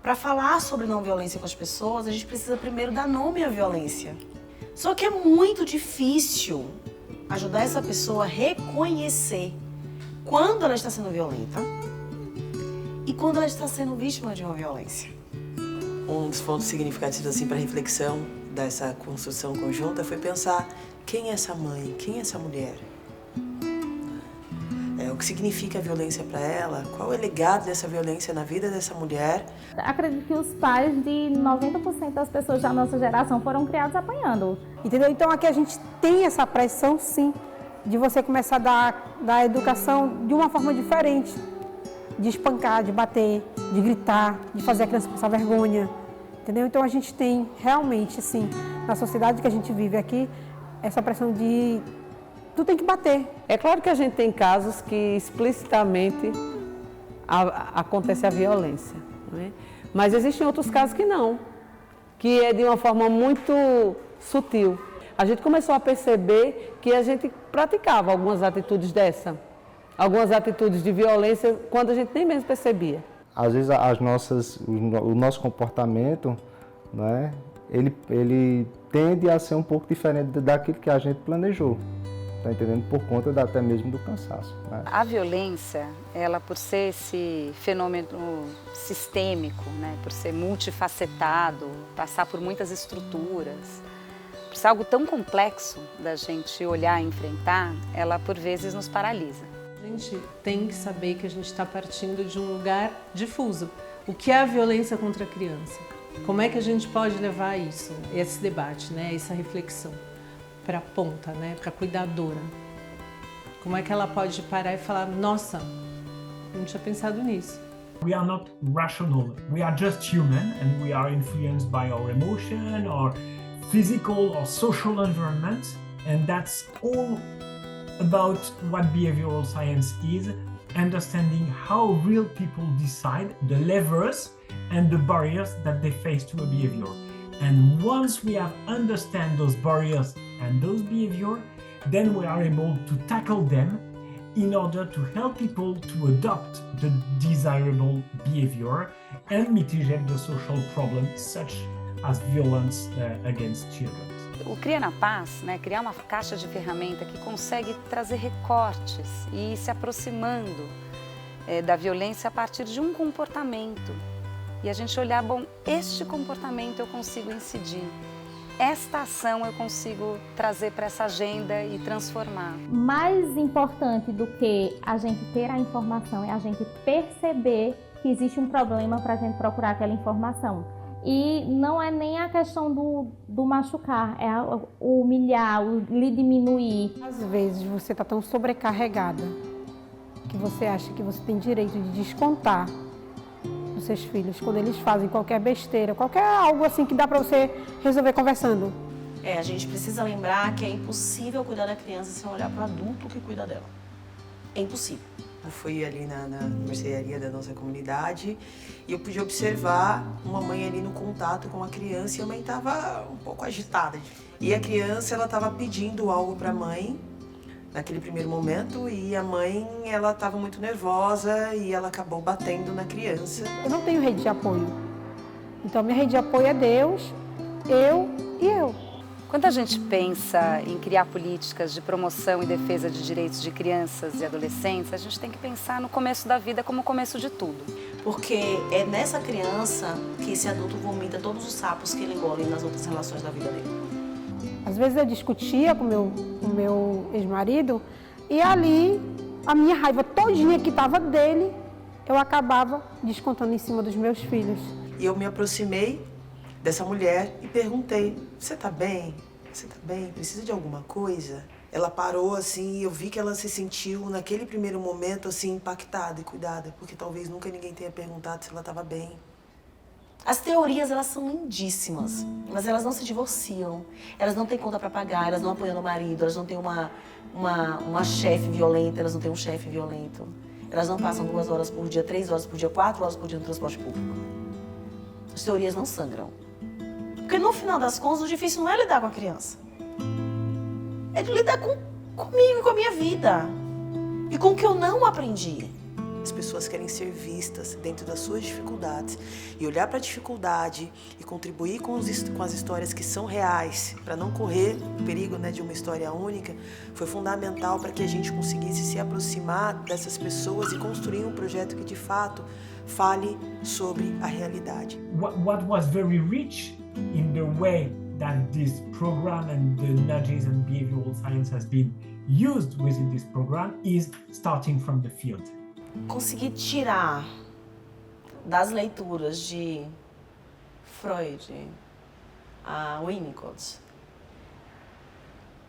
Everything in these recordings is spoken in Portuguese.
para falar sobre não violência com as pessoas, a gente precisa primeiro dar nome à violência. Só que é muito difícil ajudar essa pessoa a reconhecer quando ela está sendo violenta e quando ela está sendo vítima de uma violência. Um dos pontos significativos assim, para a reflexão dessa construção conjunta foi pensar quem é essa mãe, quem é essa mulher? O que significa a violência para ela? Qual é o legado dessa violência na vida dessa mulher? Acredito que os pais de 90% das pessoas da nossa geração foram criados apanhando. Entendeu? Então aqui a gente tem essa pressão, sim, de você começar a dar educação de uma forma diferente. De espancar, de bater, de gritar, de fazer a criança passar vergonha. Entendeu? Então a gente tem realmente, sim, na sociedade que a gente vive aqui, essa pressão de tu tem que bater. É claro que a gente tem casos que explicitamente acontece a violência, não é? Mas existem outros casos que não, que é de uma forma muito sutil. A gente começou a perceber que a gente praticava algumas atitudes algumas atitudes de violência quando a gente nem mesmo percebia. Às vezes o nosso comportamento, né, ele tende a ser um pouco diferente daquilo que a gente planejou. Tá entendendo? Por conta até mesmo do cansaço, né? A violência, ela por ser esse fenômeno sistêmico, né, por ser multifacetado, passar por muitas estruturas, por ser algo tão complexo da gente olhar e enfrentar, ela por vezes nos paralisa. A gente tem que saber que a gente está partindo de um lugar difuso. O que é a violência contra a criança? Como é que a gente pode levar isso, esse debate, né, essa reflexão? Para a ponta, né, para a cuidadora. Como é que ela pode parar e falar, nossa, não tinha pensado nisso. We are not rational, we are just human and we are influenced by our emotion, our physical or social environment, and that's all about what behavioral science is, understanding how real people decide, the levers and the barriers that they face to a behavior. And once we have understand those barriers and those behavior, then we are able to tackle them in order to help people to adopt the desirable behavior and mitigate the social problems such as violence against children. O Cria na Paz, né, criar uma caixa de ferramenta que consegue trazer recortes e ir se aproximando da violência a partir de um comportamento. E a gente olhar, bom, este comportamento eu consigo incidir, esta ação eu consigo trazer para essa agenda e transformar. Mais importante do que a gente ter a informação é a gente perceber que existe um problema para a gente procurar aquela informação. E não é nem a questão do machucar, é o humilhar, o lhe diminuir. Às vezes você está tão sobrecarregada que você acha que você tem direito de descontar dos seus filhos quando eles fazem qualquer besteira, qualquer algo assim que dá para você resolver conversando. A gente precisa lembrar que é impossível cuidar da criança sem olhar para o adulto que cuida dela. É impossível. Eu fui ali na mercearia da nossa comunidade e eu pude observar uma mãe ali no contato com a criança e a mãe estava um pouco agitada. E a criança, ela estava pedindo algo para a mãe naquele primeiro momento e a mãe, ela estava muito nervosa e ela acabou batendo na criança. Eu não tenho rede de apoio. Então, minha rede de apoio é Deus, eu e eu. Quando a gente pensa em criar políticas de promoção e defesa de direitos de crianças e adolescentes, a gente tem que pensar no começo da vida como o começo de tudo. Porque é nessa criança que esse adulto vomita todos os sapos que ele engole nas outras relações da vida dele. Às vezes eu discutia com o meu ex-marido e ali a minha raiva todinha que estava dele, eu acabava descontando em cima dos meus filhos. E eu me aproximei dessa mulher e perguntei, você tá bem? Você tá bem? Precisa de alguma coisa? Ela parou assim e eu vi que ela se sentiu naquele primeiro momento assim impactada e cuidada, porque talvez nunca ninguém tenha perguntado se ela estava bem. As teorias, elas são lindíssimas, mas elas não se divorciam, elas não têm conta para pagar, elas não apoiam o marido, elas não têm uma chefe violenta, elas não têm um chefe violento. Elas não passam 2 horas por dia, 3 horas por dia, 4 horas por dia no transporte público. As teorias não sangram. Porque no final das contas, o difícil não é lidar com a criança. É de lidar comigo e com a minha vida. E com o que eu não aprendi. As pessoas querem ser vistas dentro das suas dificuldades e olhar para a dificuldade e contribuir com as histórias que são reais, para não correr o perigo, né, de uma história única, foi fundamental para que a gente conseguisse se aproximar dessas pessoas e construir um projeto que de fato fale sobre a realidade. What was very rich in the way that this program and the nudges and behavioral science has been used within this program is starting from the field. Conseguir tirar das leituras de Freud, a Winnicott,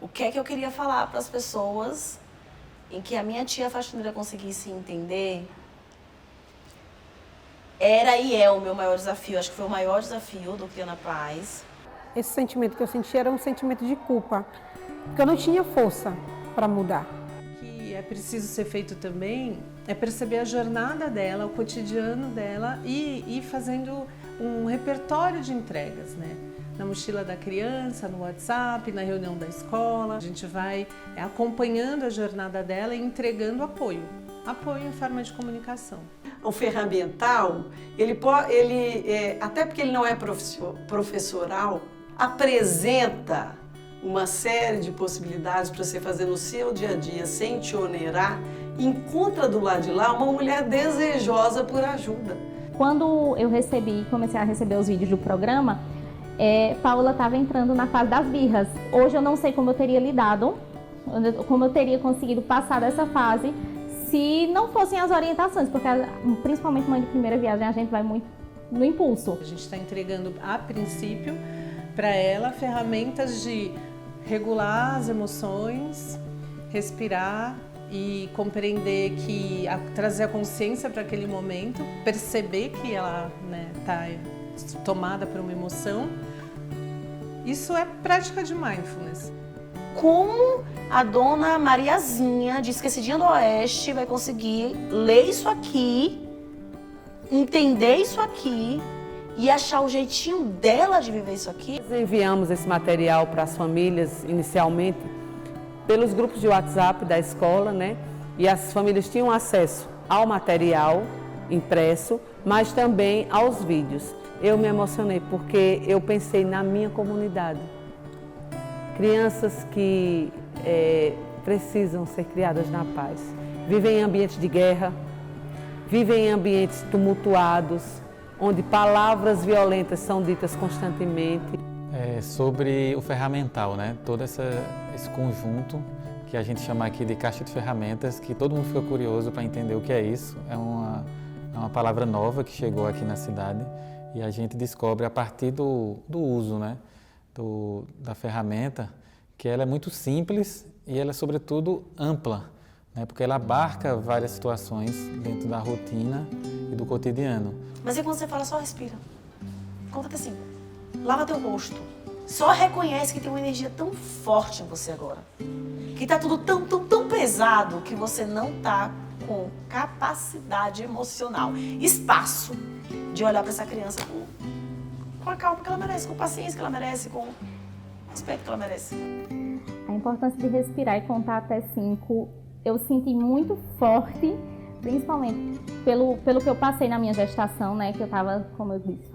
o que é que eu queria falar para as pessoas em que a minha tia faxineira conseguisse entender, era e é o meu maior desafio, acho que foi o maior desafio do Criando a Paz. Esse sentimento que eu senti era um sentimento de culpa, porque eu não tinha força para mudar. O que é preciso ser feito também é perceber a jornada dela, o cotidiano dela e ir fazendo um repertório de entregas, né? Na mochila da criança, no WhatsApp, na reunião da escola. A gente vai acompanhando a jornada dela e entregando apoio em forma de comunicação. O ferramental, até porque ele não é professoral, apresenta uma série de possibilidades para você fazer no seu dia a dia sem te onerar. Encontra do lado de lá uma mulher desejosa por ajuda. Quando eu comecei a receber os vídeos do programa, Paula estava entrando na fase das birras. Hoje eu não sei como eu teria lidado, como eu teria conseguido passar dessa fase se não fossem as orientações, porque principalmente mãe de primeira viagem a gente vai muito no impulso. A gente está entregando a princípio para ela ferramentas de regular as emoções, respirar e compreender trazer a consciência para aquele momento, perceber que ela está tomada por uma emoção. Isso é prática de mindfulness. Como a dona Mariazinha de Esquecidinha do Oeste vai conseguir ler isso aqui, entender isso aqui e achar o jeitinho dela de viver isso aqui? Nós enviamos esse material para as famílias inicialmente pelos grupos de WhatsApp da escola, né? E as famílias tinham acesso ao material impresso, mas também aos vídeos. Eu me emocionei porque eu pensei na minha comunidade. Crianças que precisam ser criadas na paz. Vivem em ambientes de guerra, vivem em ambientes tumultuados, onde palavras violentas são ditas constantemente. Sobre o ferramental, né? Todo esse conjunto que a gente chama aqui de caixa de ferramentas, que todo mundo fica curioso para entender o que é isso. É uma palavra nova que chegou aqui na cidade e a gente descobre a partir do uso, né? Da ferramenta, que ela é muito simples e ela é sobretudo ampla, né? Porque ela abarca várias situações dentro da rotina e do cotidiano. Mas e quando você fala, só respira? Conta assim, lava teu rosto. Só reconhece que tem uma energia tão forte em você agora. Que tá tudo tão pesado que você não tá com capacidade emocional, espaço de olhar para essa criança com a calma que ela merece, com paciência que ela merece, com respeito que ela merece. A importância de respirar e contar até 5, eu senti muito forte, principalmente pelo que eu passei na minha gestação, né, que eu estava, como eu disse,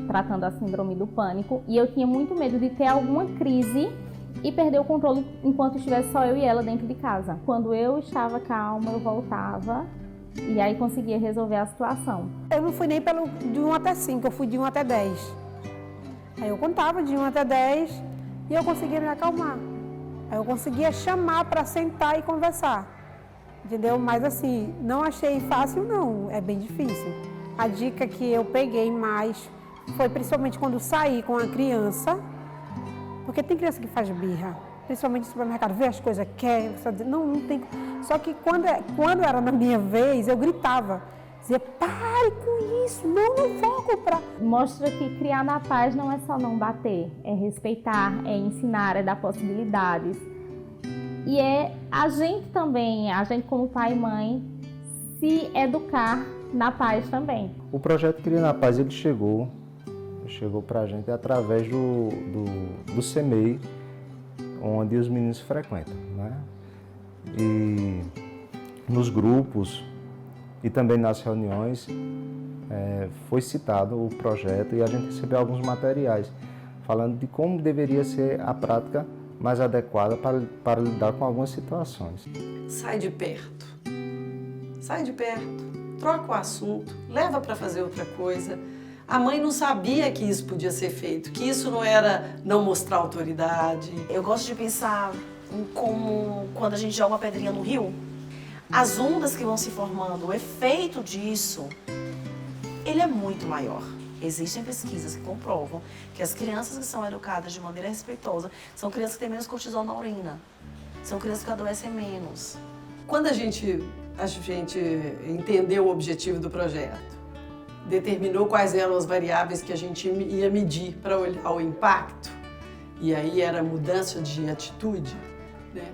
tratando a síndrome do pânico, e eu tinha muito medo de ter alguma crise e perder o controle enquanto estivesse só eu e ela dentro de casa. Quando eu estava calma, eu voltava e aí conseguia resolver a situação. Eu não fui nem de 1 até 5, eu fui de 1 até 10. Aí eu contava de 1 até 10 e eu conseguia me acalmar. Aí eu conseguia chamar para sentar e conversar, entendeu? Mas assim, não achei fácil não, é bem difícil. A dica que eu peguei mais foi principalmente quando saí com a criança, porque tem criança que faz birra, principalmente no supermercado, vê as coisas, quer, não tem. Só que quando era na minha vez, eu gritava, dizia, pare com isso, não vou comprar. Mostra que criar na paz não é só não bater, é respeitar, é ensinar, é dar possibilidades. E é a gente também, a gente como pai e mãe, se educar na paz também. O projeto Criando a Paz, ele chegou para a gente através do CEMEI, onde os meninos frequentam, né? E nos grupos E também nas reuniões foi citado o projeto e a gente recebeu alguns materiais falando de como deveria ser a prática mais adequada para lidar com algumas situações. Sai de perto, troca o assunto, leva para fazer outra coisa. A mãe não sabia que isso podia ser feito, que isso não era não mostrar autoridade. Eu gosto de pensar em como quando a gente joga uma pedrinha no rio, as ondas que vão se formando, o efeito disso, ele é muito maior. Existem pesquisas que comprovam que as crianças que são educadas de maneira respeitosa são crianças que têm menos cortisol na urina, são crianças que adoecem menos. Quando a gente entendeu o objetivo do projeto, determinou quais eram as variáveis que a gente ia medir para olhar o impacto, e aí era a mudança de atitude, né?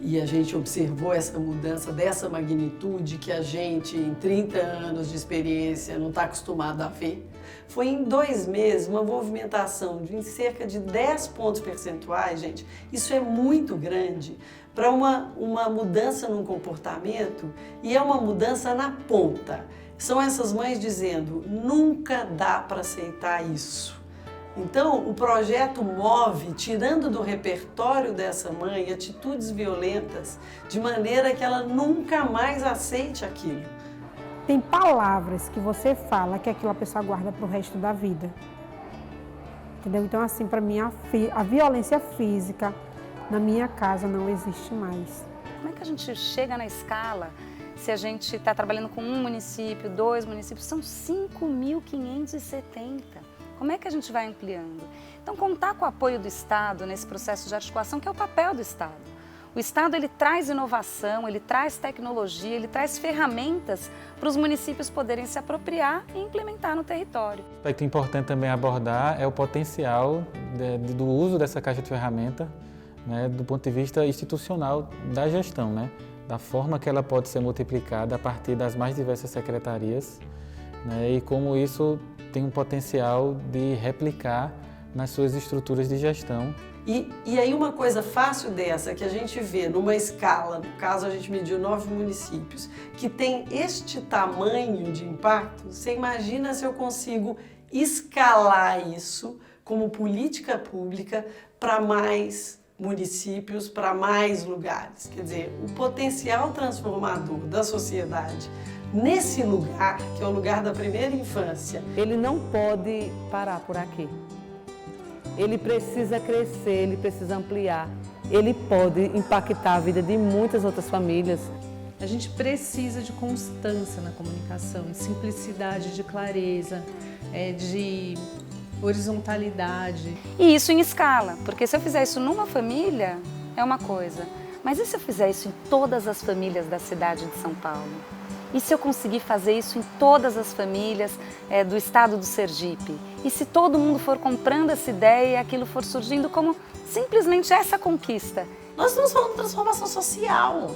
E a gente observou essa mudança dessa magnitude que a gente, em 30 anos de experiência, não está acostumado a ver. Foi em 2 meses uma movimentação de cerca de 10 pontos percentuais, gente. Isso é muito grande para uma mudança num comportamento, e é uma mudança na ponta. São essas mães dizendo, nunca dá para aceitar isso. Então, o projeto move, tirando do repertório dessa mãe atitudes violentas, de maneira que ela nunca mais aceite aquilo. Tem palavras que você fala que aquela pessoa guarda para o resto da vida. Entendeu? Então, assim, para mim, a violência física na minha casa não existe mais. Como é que a gente chega na escala se a gente está trabalhando com 1 município, 2 municípios? São 5.570. Como é que a gente vai ampliando? Então, contar com o apoio do Estado nesse processo de articulação, que é o papel do Estado. O Estado, ele traz inovação, ele traz tecnologia, ele traz ferramentas para os municípios poderem se apropriar e implementar no território. Um aspecto importante também abordar é o potencial do uso dessa caixa de ferramenta, né, do ponto de vista institucional da gestão, né, da forma que ela pode ser multiplicada a partir das mais diversas secretarias, né, e como isso tem um potencial de replicar nas suas estruturas de gestão. E aí uma coisa fácil dessa, que a gente vê numa escala, no caso a gente mediu 9 municípios, que tem este tamanho de impacto, você imagina se eu consigo escalar isso como política pública para mais municípios, para mais lugares. Quer dizer, o potencial transformador da sociedade nesse lugar, que é o lugar da primeira infância. Ele não pode parar por aqui. Ele precisa crescer, ele precisa ampliar. Ele pode impactar a vida de muitas outras famílias. A gente precisa de constância na comunicação, de simplicidade, de clareza, de horizontalidade. E isso em escala, porque se eu fizer isso numa família, é uma coisa. Mas e se eu fizer isso em todas as famílias da cidade de São Paulo? E se eu conseguir fazer isso em todas as famílias do estado do Sergipe? E se todo mundo for comprando essa ideia e aquilo for surgindo como simplesmente essa conquista? Nós estamos falando de transformação social,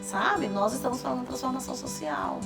sabe? Nós estamos falando de transformação social.